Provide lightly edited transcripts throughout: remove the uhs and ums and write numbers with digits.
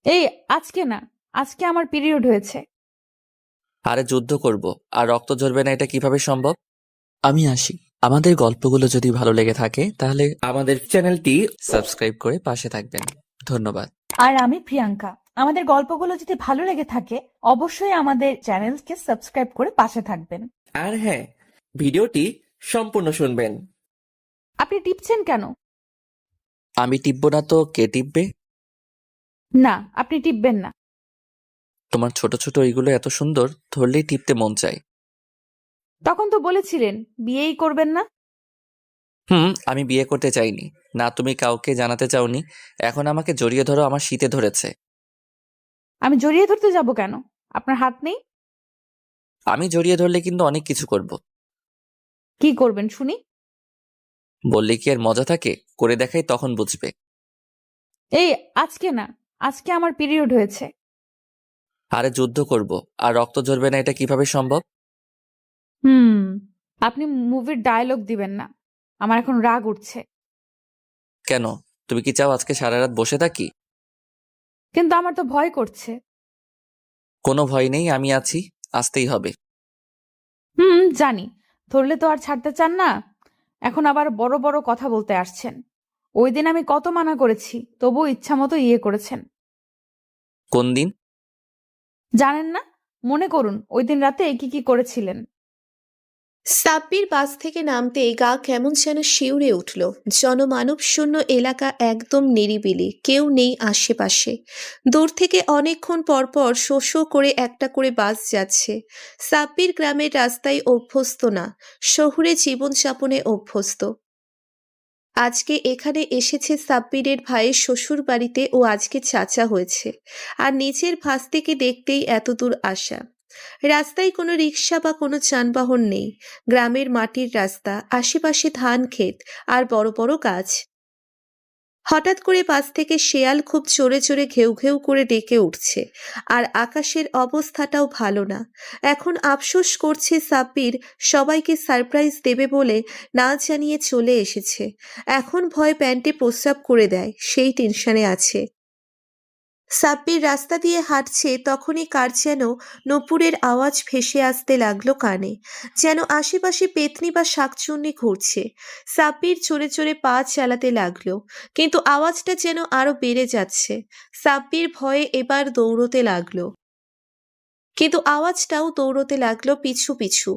এই আজকে না, আজকে আমার পিরিয়ড হয়েছে। আরে যুদ্ধ করব আর রক্ত ঝরবে না, এটা কিভাবে সম্ভব? আমি আসি। আমাদের গল্পগুলো যদি ভালো লেগে থাকে তাহলে আমাদের চ্যানেলটি সাবস্ক্রাইব করে পাশে থাকবেন। ধন্যবাদ। আর আমি প্রিয়াঙ্কা। আমাদের গল্পগুলো যদি ভালো লেগে থাকে, অবশ্যই আমাদের চ্যানেলকে সাবস্ক্রাইব করে পাশে থাকবেন। আর হ্যাঁ, ভিডিওটি সম্পূর্ণ শুনবেন। আপনি টিপছেন কেন? আমি টিপব না তো কে টিপবে? না, আপনি টিপবেন না। তোমার ছোট ছোট ওইগুলো এত সুন্দর, ধরলেই টিপতে মন চায়। তখন তো বলেছিলেন বিয়েই করবেন না। আমি বিয়ে করতে চাইনি। না, তুমি কাউকে জানাতে চাওনি। এখন আমাকে জড়িয়ে ধরো, আমার শীতে ধরেছে। আমি জড়িয়ে ধরতে যাব কেন? আপনার হাত নেই? আমি জড়িয়ে ধরলে কিন্তু অনেক কিছু করব। কি করবেন শুনি? বললে কি আর মজা থাকে? করে দেখাই, তখন বুঝবে। এই আজকে না, আজকে আমার পিরিয়ড হয়েছে। আরে যুদ্ধ করব আর রক্ত ঝরবে না, এটা কিভাবে সম্ভব? হুম আপনি মুভির ডায়লগ দিবেন না। আমার এখন রাগ উঠছে। কেন? তুমি কি চাও আজকে সারা রাত বসে থাকি? কিন্তু আমার তো ভয় করছে। কোনো ভয় নেই, আমি আছি। আসতেই হবে। জানি। ধরলে তো আর ছাড়তে চান না। এখন আবার বড় বড় কথা বলতে আসছেন। ওই দিন আমি কত মানা করেছি, তবুও ইচ্ছা মতো করেছেন। কোন দিন? জানেন না? মনে করুন ওই দিন রাতে কি কি করেছিলেন। সাব্বির বাস থেকে নামতেই গা কেমন যেন শিউরে উঠল। জনমানব শূন্য এলাকা, একদম নিরিবিলি, কেউ নেই আশেপাশে। দূর থেকে অনেকক্ষণ পরপর শো শো করে একটা করে বাস যাচ্ছে। সাব্বির গ্রামের রাস্তায় অভ্যস্ত না, শহুরে জীবনযাপনে অভ্যস্ত। আজকে এখানে এসেছে সাব্বিরের ভাইয়ের শ্বশুর বাড়িতে, ও আজকে চাচা হয়েছে। আর নিজের ভাস্তিকে দেখতেই এতদূর আসা। রাস্তায় কোনো রিক্সা বা কোনো যানবাহন নেই। গ্রামের মাটির রাস্তা, আশেপাশে ধান ক্ষেত আর বড় বড় গাছ। হঠাৎ করে পাশ থেকে শেয়াল খুব জোরে জোরে ঘেউ ঘেউ করে ডেকে উঠছে। আর আকাশের অবস্থাটাও ভালো না। এখন আফসোস করছে সাব্বির, সবাইকে সারপ্রাইজ দেবে বলে না জানিয়ে চলে এসেছে। এখন ভয় প্যান্টে প্রস্রাব করে দেয়, সেই টেনশনে আছে। সাব্বির রাস্তা দিয়ে হাঁটছে, তখনই কার যেন নূপুরের আওয়াজ ভেসে আসতে লাগলো কানে। যেন আশেপাশে পেতনি বা শাকচুন্নি ঘুরছে। সাব্বির জোরে জোরে পা চালাতে লাগলো, কিন্তু আওয়াজটা যেন আরো বেড়ে যাচ্ছে। সাব্বির ভয়ে এবার দৌড়তে লাগলো, কিন্তু আওয়াজটাও দৌড়তে লাগলো পিছু পিছু।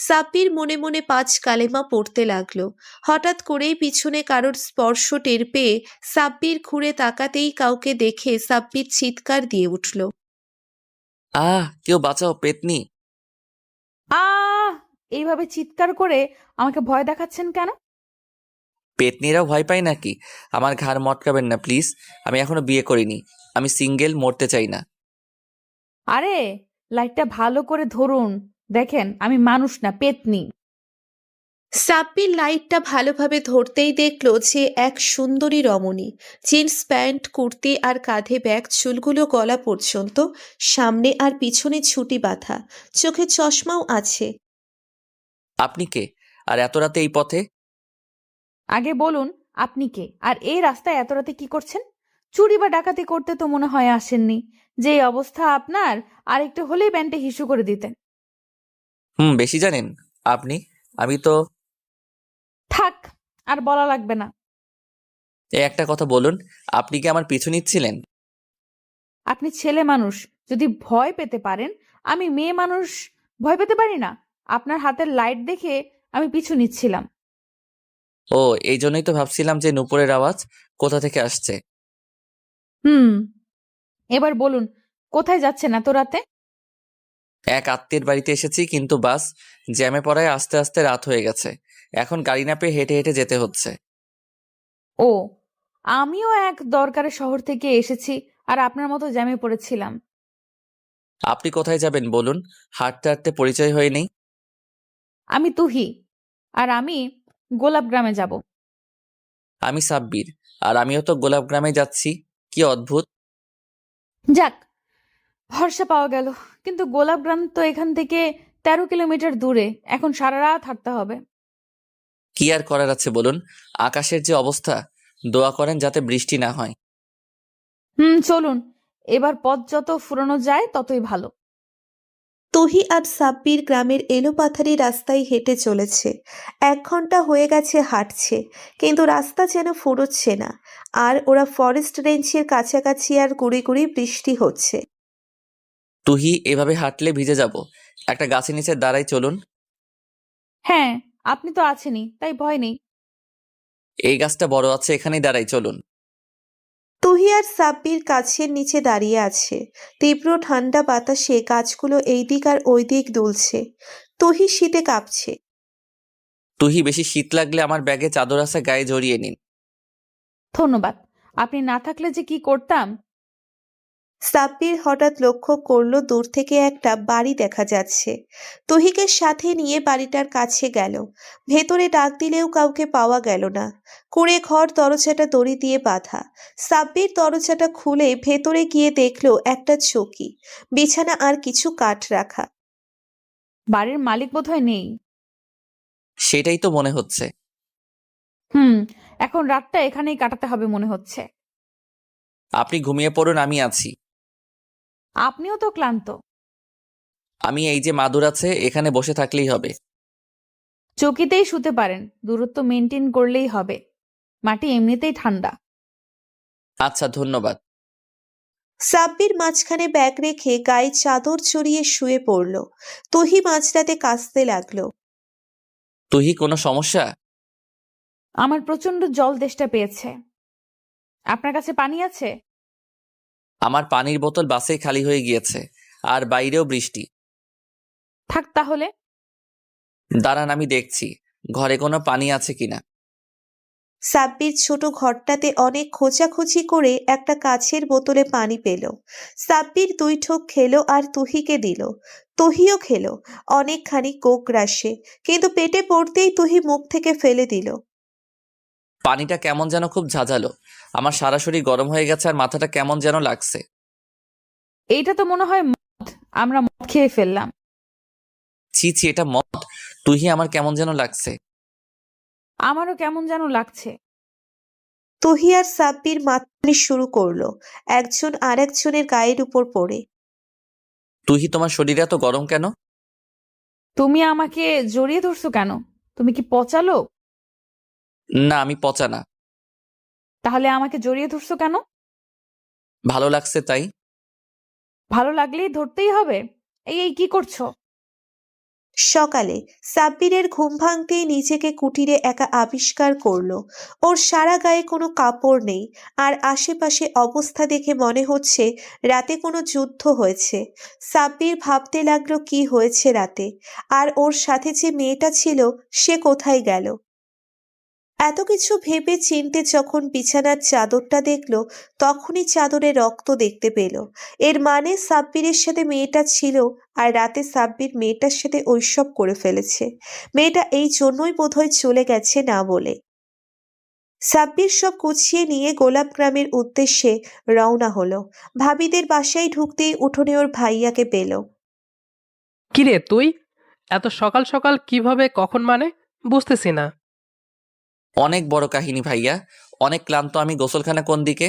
সাব্বির মনে মনে ৫ কালেমা পড়তে লাগলো। হঠাৎ করেই পিছনে কারোর স্পর্শ টের পেয়ে সাব্বির ঘুরে তাকাতেই কাউকে দেখে সাব্বির চিৎকার দিয়ে উঠল। কেউ বাঁচাও, পেতনি! আহ এইভাবে চিৎকার করে আমাকে ভয় দেখাচ্ছেন কেন? পেতনিরাও ভয় পায় নাকি? আমার ঘাড় মটকাবেন না প্লিজ। আমি এখনো বিয়ে করিনি। আমি সিঙ্গেল, মরতে চাই না। আরে, লাইটটা ভালো করে ধরুন। দেখেন আমি মানুষ না, পেতনি। সাব্বির লাইটটা ভালোভাবে ধরতেই দেখল যে এক সুন্দরী রমণী। জিন্স প্যান্ট, কুর্তি আর কাঁধে ব্যাগ, চুলগুলো গলা পর্যন্ত, সামনে আর পিছনে ছুটি বাঁধা, চোখে চশমাও আছে। আপনি কে? আর এত রাতে এই পথে? আগে বলুন, আপনি কে? আর এই রাস্তায় এত রাতে কি করছেন? চুরি বা ডাকাতি করতে তো মনে হয় আসেননি। যে এই অবস্থা আপনার, আর একটু হলেই প্যান্টে হিসু করে দিতেন। বেশি জানেন আপনি। আমি তো থাক, আর বলা লাগবে না। এই একটা কথা বলুন, আপনি কি আমার পিছু নিচ্ছিলেন? আপনি ছেলে মানুষ, যদি ভয় পেতে পারেন, আমি মেয়ে মানুষ ভয় পেতে পারি না? আপনার হাতের লাইট দেখে আমি পিছু নিচ্ছিলাম। ও, এই জন্যই তো ভাবছিলাম যে নুপুরের আওয়াজ কোথা থেকে আসছে। হুম এবার বলুন, কোথায় যাচ্ছেন এত রাতে? এক আত্মীয়ের বাড়িতে এসেছি, কিন্তু বাস জ্যামে পড়ায় আস্তে আস্তে রাত হয়ে গেছে। এখন গাড়ি না পেয়ে হেঁটে হেঁটে যেতে হচ্ছে। ও, আমিও এক দরকারে শহর থেকে এসেছি, আর আপনার মতো জ্যামে পড়েছিলাম। আপনি কোথায় যাবেন বলুন? হাঁটতে হাঁটতে পরিচয় হয়ে নেই। আমি তুহি, আর আমি গোলাপ গ্রামে যাব। আমি সাব্বির, আর আমিও তো গোলাপ গ্রামে যাচ্ছি। কি অদ্ভুত! যাক, ভরসা পাওয়া গেল। কিন্তু গোলাপ গ্রাম তো এখান থেকে 13 কিলোমিটার দূরে। এখন সারা রাত হাঁটতে হবে। কি আর করার আছে বলুন? আকাশের যে অবস্থা, দোয়া করেন যাতে বৃষ্টি না হয়। চলুন, এবার পথ যত ফুরানো যায় ততই ভালো। তুহি আর সাব্বির গ্রামের এলোপাথারি রাস্তায় হেঁটে চলেছে। 1 ঘন্টা হয়ে গেছে হাঁটছে, কিন্তু রাস্তা যেন ফুরোচ্ছে না। আর ওরা ফরেস্ট রেঞ্জের কাছাকাছি আর গুড়ি গুড়ি বৃষ্টি হচ্ছে। তুহি, এভাবে হাঁটলে ভিজে যাব। একটা গাছের নিচে দাঁড়াই, চলুন। হ্যাঁ, আপনি তো আছেনই, তাই ভয় নেই। এই গাছটা বড় আছে, এখানেই দাঁড়াই, চলুন। তুহি আর সাব্বির গাছের নিচে দাঁড়িয়ে আছে। তীব্র ঠান্ডা বাতাসে গাছগুলো এইদিক আর ওইদিক দুলছে। তুহি শীতে কাঁপছে। তুহি, বেশি শীত লাগলে আমার ব্যাগে চাদর আছে, গায়ে জড়িয়ে নিন। ধন্যবাদ। আপনি না থাকলে যে কি করতাম। সাব্বির হঠাৎ লক্ষ্য করলো দূর থেকে একটা বাড়ি দেখা যাচ্ছে। তুহিকে সাথে নিয়ে বাড়িটার কাছে গেল। ভেতরে ডাক দিলেও কাউকে পাওয়া গেল না। কুঁড়ে ঘর, দরজাটা দড়ি দিয়ে বাঁধা। সাব্বির দরজাটা খুলে ভেতরে গিয়ে দেখলো একটা চৌকি, বিছানা আর কিছু কাঠ রাখা। বাড়ির মালিক বোধহয় নেই। সেটাই তো মনে হচ্ছে। হুম, এখন রাতটা এখানেই কাটাতে হবে মনে হচ্ছে। আপনি ঘুমিয়ে পড়ুন, আমি আছি। আপনিও তো ক্লান্ত। আমি এই যে মাদুর আছে, এখানে বসে থাকলেই হবে। চৌকিতেই শুতে পারেন, দূরত্ব মেনটেন করলেই হবে। মাটি এমনিতেই ঠান্ডা। আচ্ছা, ধন্যবাদ। সাব্বির মাঝখানে ব্যাগ রেখে গায়ে চাদর জড়িয়ে শুয়ে পড়ল। তুহি মাঝরাতে কাঁদতে লাগলো। তুহি, কোনো সমস্যা? আমার প্রচন্ড জল তেষ্টা পেয়েছে। আপনার কাছে পানি আছে? আমার পানির বোতল বাসেই খালি হয়ে গিয়েছে, আর বাইরেও বৃষ্টি। থাক তাহলে। দাঁড়ান, আমি দেখছি ঘরে কোনো পানি আছে কিনা। সাব্বির ছোট ঘরটাতে অনেক খোঁজাখুঁজি করে একটা কাচের বোতলে পানি পেল। সাব্বির 2 ঢোক খেলো আর তুহিকে দিল। তুহিও খেলো অনেকখানি কোক গ্রাসে, কিন্তু পেটে পড়তেই তুহি মুখ থেকে ফেলে দিল। পানিটা কেমন যেন খুব ঝাঁঝালো। আমার সারা শরীর গরম হয়ে গেছে আর মাথাটা কেমন যেন লাগছে। এইটা তো মনে হয় মদ। আমরা মদ খেয়ে ফেললাম। ছি ছি, এটা মদ? তুহি, আমার কেমন যেন লাগছে। আমারও কেমন যেন লাগছে। তুহি আর সাব্বির মাতামাতি শুরু করলো, একজন আর একজনের গায়ের উপর পড়ে। তুহি, তোমার শরীরে এত গরম কেন? তুমি আমাকে জড়িয়ে ধরছো কেন? তুমি কি পচা লোক? না, আমি পচা না। তাহলে আমাকে জড়িয়ে ধরছো কেন? ভালো লাগছে তাই। ভালো লাগলেই ধরতেই হবে? এই এই কি করছো? সকালে সাব্বিরের ঘুম ভাঙতেই নিজেকে কুটিরে একা আবিষ্কার করলো। ওর সারা গায়ে কোনো কাপড় নেই, আর আশেপাশে অবস্থা দেখে মনে হচ্ছে রাতে কোনো যুদ্ধ হয়েছে। সাব্বির ভাবতে লাগলো কি হয়েছে রাতে, আর ওর সাথে যে মেয়েটা ছিল সে কোথায় গেল। এত কিছু ভেবে চিন্তে যখন বিছানার চাদরটা দেখলো, তখনই চাদরে রক্ত দেখতে পেল। এর মানে সাব্বিরের সাথে মেয়েটা ছিল, আর রাতে সাব্বির মেয়েটার সাথে ঐসব করে ফেলেছে। মেয়েটা এই জন্যই বোধহয় চলে গেছে না বলে। সাব্বির সব গুছিয়ে নিয়ে গোলাপ গ্রামের উদ্দেশ্যে রওনা হলো। ভাবিদের বাসায় ঢুকতেই উঠোনে ওর ভাইয়াকে পেল। কিরে তুই এত সকাল সকাল কিভাবে, কখন মানে বুঝতেছি না। অনেক বড় কাহিনী ভাইয়া। অনেক ক্লান্ত আমি। গোসলখানা কোন দিকে?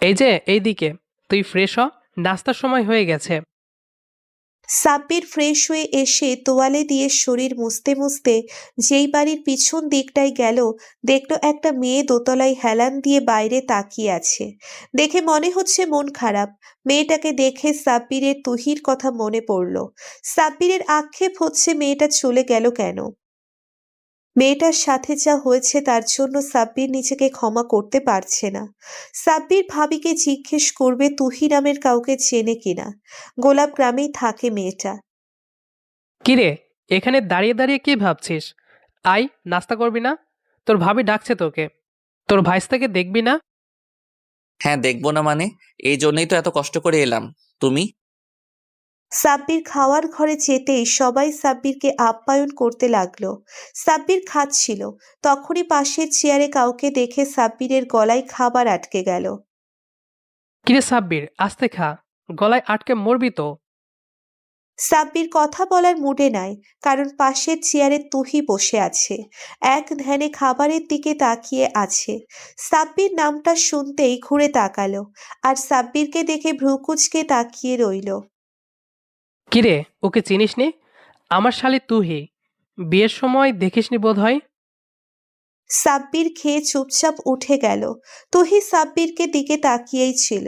এই যে এইদিকে, তুই ফ্রেশ হ, নাস্তার সময় হয়ে গেছে। সাব্বির ফ্রেশ হয়ে এসে তোয়ালে দিয়ে শরীর মুছতে মুছতে যেই বাড়ির পিছন দিকটায় গেল, দেখলো একটা মেয়ে দোতলায় হেলান দিয়ে বাইরে তাকিয়ে আছে। দেখে মনে হচ্ছে মন খারাপ। মেয়েটাকে দেখে সাব্বিরের তুহির কথা মনে পড়ল। সাব্বিরের আক্ষেপ হচ্ছে মেয়েটা চলে গেল কেন। মেয়েটার সাথে যা হয়েছে তার জন্য সাব্বির নিজেকে ক্ষমা করতে পারছে না। সাব্বির ভাবিকে জিজ্ঞেস করবে তুহি নামের কাউকে চেনে কিনা। গোলাপ গ্রামেই থাকে মেয়েটা। কিরে, এখানে দাঁড়িয়ে দাঁড়িয়ে কি ভাবছিস? আয়, নাস্তা করবি না? তোর ভাবি ডাকছে তোকে। তোর ভাইস্তাকে দেখবি না? হ্যাঁ, দেখবো না মানে? এই জন্যই তো এত কষ্ট করে এলাম। তুমি? সাব্বির খাওয়ার ঘরে যেতেই সবাই সাব্বিরকে আপ্যায়ন করতে লাগলো। সাব্বির খাচ্ছিল, তখনই পাশের চেয়ারে কাউকে দেখে সাব্বিরের গলায় খাবার আটকে গেল। কিরে সাব্বির, আস্তে খা, গলায় আটকে মরবি তো। সাব্বির কথা বলার মুডে নাই, কারণ পাশের চেয়ারে তুহি বসে আছে, এক ধ্যানে খাবারের দিকে তাকিয়ে আছে। সাব্বির নামটা শুনতেই ঘুরে তাকালো, আর সাব্বিরকে দেখে ভ্রুকুচকে তাকিয়ে রইল। কিরে, ওকে চিনিস নি? আমার শালি তুহি। বিয়ের সময় দেখিসনি বোধ হয়। সাব্বির খেয়ে চুপচাপ উঠে গেল। তুহি সাব্বিরকে দিকে তাকিয়েই ছিল।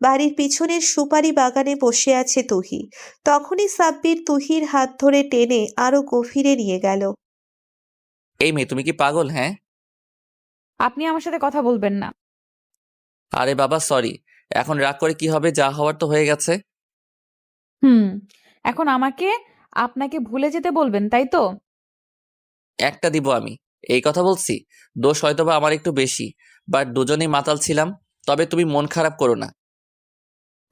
বাড়ির পিছনের সুপারি বাগানে বসে আছে তুহি। তখনই সাব্বির তুহির হাত ধরে টেনে আরো গভীরে নিয়ে গেল। এই মেয়ে, তুমি কি পাগল? হ্যাঁ। আপনি আমার সাথে কথা বলবেন না। আরে বাবা, সরি। এখন রাগ করে কি হবে? যা হওয়ার তো হয়ে গেছে। হুম, এখন আমাকে আপনাকে ভুলে যেতে বলবেন, তাই তো? একটা দিব আমি, এই কথা বলছি। দোষ হয়তোবা আমার একটু বেশি, বাট দুজনেই মাতাল ছিলাম। তবে তুমি মন খারাপ করো না।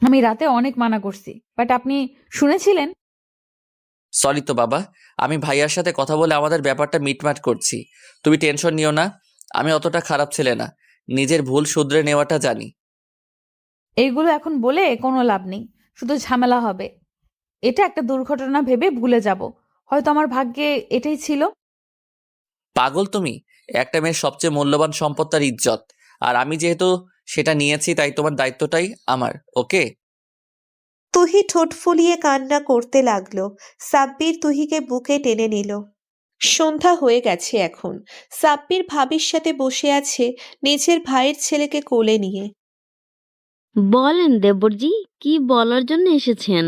আমি রাতে অনেক মানা করছি, বাট আপনি শুনেছিলেন। সরি তো বাবা, আমি ভাইয়ার সাথে কথা বলে আমাদের ব্যাপারটা মিটমাট করছি। তুমি টেনশন নিও না, আমি অতটা খারাপ ছেলে না। নিজের ভুল শুধরে নেওয়াটা জানি। এইগুলো এখন বলে কোনো লাভ নেই, শুধু ঝামেলা হবে। এটা একটা দুর্ঘটনা ভেবে ভুলে যাব। হয়তো আমার ভাগ্যে এটাই ছিল। পাগল তুমি? একটা মেয়ের সবচেয়ে মূল্যবান সম্পদ তার ইজ্জত। আর আমি যেহেতু সেটা নিয়েছি, তাই তোমার দায়িত্বটাই আমার। ওকে? তুহি ঠোঁট ফুলিয়ে কান্না করতে লাগলো। সাব্বির তুহিকে বুকে টেনে নিল। সন্ধ্যা হয়ে গেছে এখন। সাব্বির ভাবির সাথে বসে আছে, নিজের ভাইয়ের ছেলেকে কোলে নিয়ে। বলেন দেবরজি, কি বলার জন্য এসেছেন?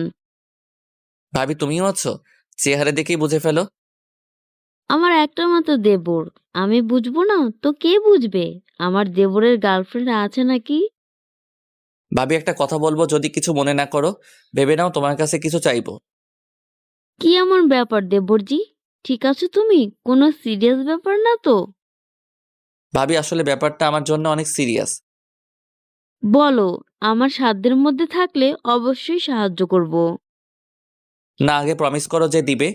ভাবি, তুমিও আছো? চেহারা দেখেই বুঝে ফেলো। আমার একটা মাত্র দেবর, আমি বুঝবো না তো কে বুঝবে? আমার দেবরের গার্লফ্রেন্ড আছে নাকি? ভাবি, একটা কথা বলবো, যদি কিছু মনে না করো। ভেবে নাও তোমার কাছে কিছু চাইবো। কি এমন ব্যাপার দেবরজি? ঠিক আছে তুমি, কোনো সিরিয়াস ব্যাপার না তো? ভাবি, আসলে ব্যাপারটা আমার জন্য অনেক সিরিয়াস। বলো, আমার সাধ্যের মধ্যে থাকলে অবশ্যই সাহায্য করব। না, আগে প্রমিস করো যে দিবে।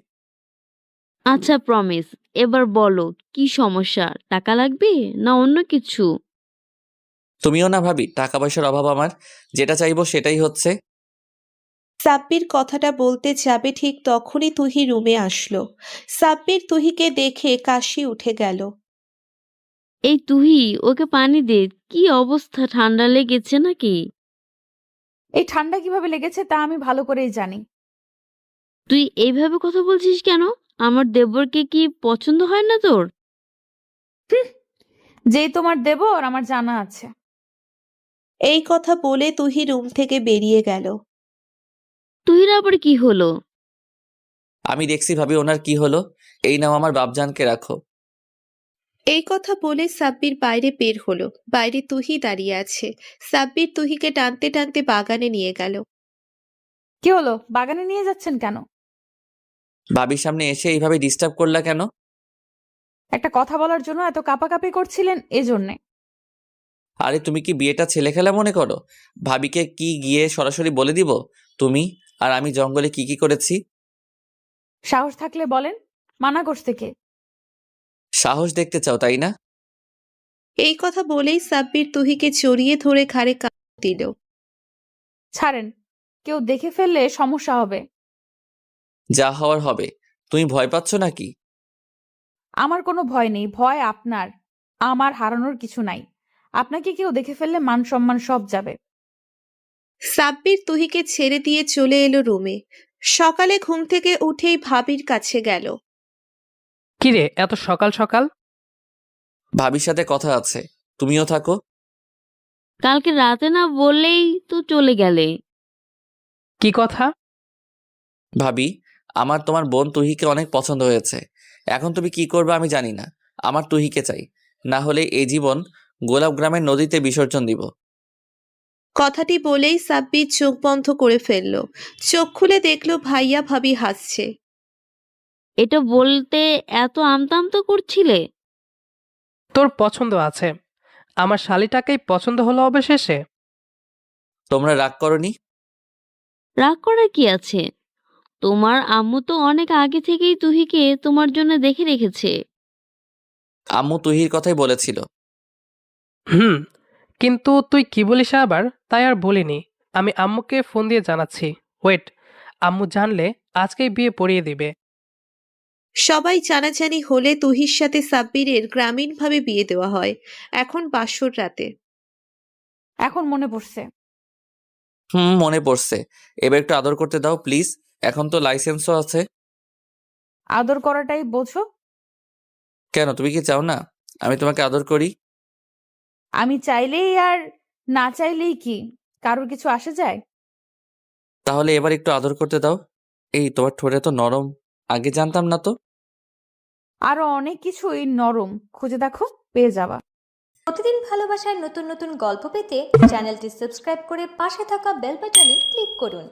আচ্ছা প্রমিস। এবার বলো, কি সমস্যা? টাকা লাগবে না অন্য কিছু? তুমিও না ভাবি, টাকা পয়সার অভাব আমার। যেটা চাইবো সেটাই হচ্ছে। সাব্বির কথাটা বলতে যাবে ঠিক তখনই তুহি রুমে আসলো। সাব্বির তুহিকে দেখে কাশি উঠে গেল। এই তুহি, ওকে পানি দে। কি অবস্থা, ঠান্ডা লেগেছে নাকি? এই ঠান্ডা কিভাবে লেগেছে তা আমি ভালো করেই জানি। তুই এইভাবে কথা বলছিস কেন? আমার দেবরকে কি পছন্দ হয় না তোর? যেই তোমার দেবর আমার জানা আছে। এই কথা বলে তুহি রুম থেকে বেরিয়ে গেল। তুহির আবার কি হলো? আমি দেখছি ভাবি ওনার কি হলো। এই নাও, আমার বাপজানকে রাখো। এই কথা বলে সাব্বির বাইরে বের হলো। বাইরে তুহি দাঁড়িয়ে আছে। সাব্বির তুহিকে টানতে টানতে বাগানে নিয়ে গেল। কি হলো, বাগানে নিয়ে যাচ্ছেন কেন? ভাবির সামনে এসে এইভাবে ডিস্টার্ব করলা কেন? একটা কথা বলার জন্য এত কাঁপাকাঁপি করছিলেন, এজন্যে। আরে তুমি কি বিয়েটা ছেলে খেলা মনে করো? ভাবিকে কি গিয়ে সরাসরি বলে দিব তুমি আর আমি জঙ্গলে কি কি করেছি? সাহস থাকলে বলেন, মানা করছে কে? সাহস দেখতে চাও, তাই না? এই কথা বলেই সাব্বির তুহিকে জড়িয়ে ধরে ঘাড়ে কামড় দিল। ছাড়েন, কেউ দেখে ফেললে সমস্যা হবে। যা হওয়ার হবে। তুমি ভয় পাচ্ছ নাকি? আমার কোনো ভয় নেই, ভয় আপনার। আমার হারানোর কিছু নাই। আপনাকে কেউ দেখে ফেললে মান সম্মান সব যাবে। সাব্বির তুহিকে ছেড়ে দিয়ে চলে এলো রুমে। সকালে ঘুম থেকে উঠেই ভাবির কাছে গেল। কিরে, এত সকাল সকাল? ভাবির সাথে কথা আছে, তুমিও থাকো। কালকে রাতে না বললেই তো চলে গেলে। কি কথা? ভাবি, আমার তোমার বোন তুহিকে অনেক পছন্দ হয়েছে। এখন তুমি কি করবে আমি জানি না। আমার তুহিকে চাই, না হলে এই জীবন গোলাপ গ্রামের নদীতে বিসর্জন দিব। কথাটি বলেই সাব্বির চোখ বন্ধ করে ফেলল। চোখ খুলে দেখলো ভাইয়া ভাবি হাসছে। এটা বলতে এত আমতা আমতা করছিলে? তোর পছন্দ আছে, আমার শালিটাকেই পছন্দ হলো অবশেষে। তোমরা রাগ করনি? রাগ করার কি আছে? তোমার আম্মু তো অনেক আগে থেকেই তুহিকে তোমার জন্য দেখে রেখেছে। আম্মু তুহির কথাই বলেছিল। হুম, কিন্তু তুই কি বলিস আবার? তাই আর বলিনি। আমি আম্মুকে ফোন দিয়ে জানাচ্ছি। ওয়েট, আম্মু জানলে আজকেই বিয়ে পড়িয়ে দিবে। সবাই জানাজানি হলে তুহির সাথে সাব্বিরের গ্রামীণভাবে বিয়ে দেওয়া হয়। এখন বাসর রাতে এখন মনে পড়ছে। মনে পড়ছে। এবার একটু আদর করতে দাও প্লিজ। এখন তো লাইসেন্সও আছে। আদর করাটাই বোঝো? কেন, তুমি কি চাও না আমি তোমাকে আদর করি? আমি চাইলেই আর না চাইলেই কি কারোর কিছু আসে যায়? তাহলে এবার একটু আদর করতে দাও। এই তোমার ঠোঁটে তো নরম, আগে জানতাম না তো। আরো অনেক কিছুই নরম, খুঁজে দেখো পেয়ে যাবা। প্রতিদিন ভালোবাসার নতুন নতুন গল্প পেতে চ্যানেলটি সাবস্ক্রাইব করে পাশে থাকা বেল বাটনে ক্লিক করুন।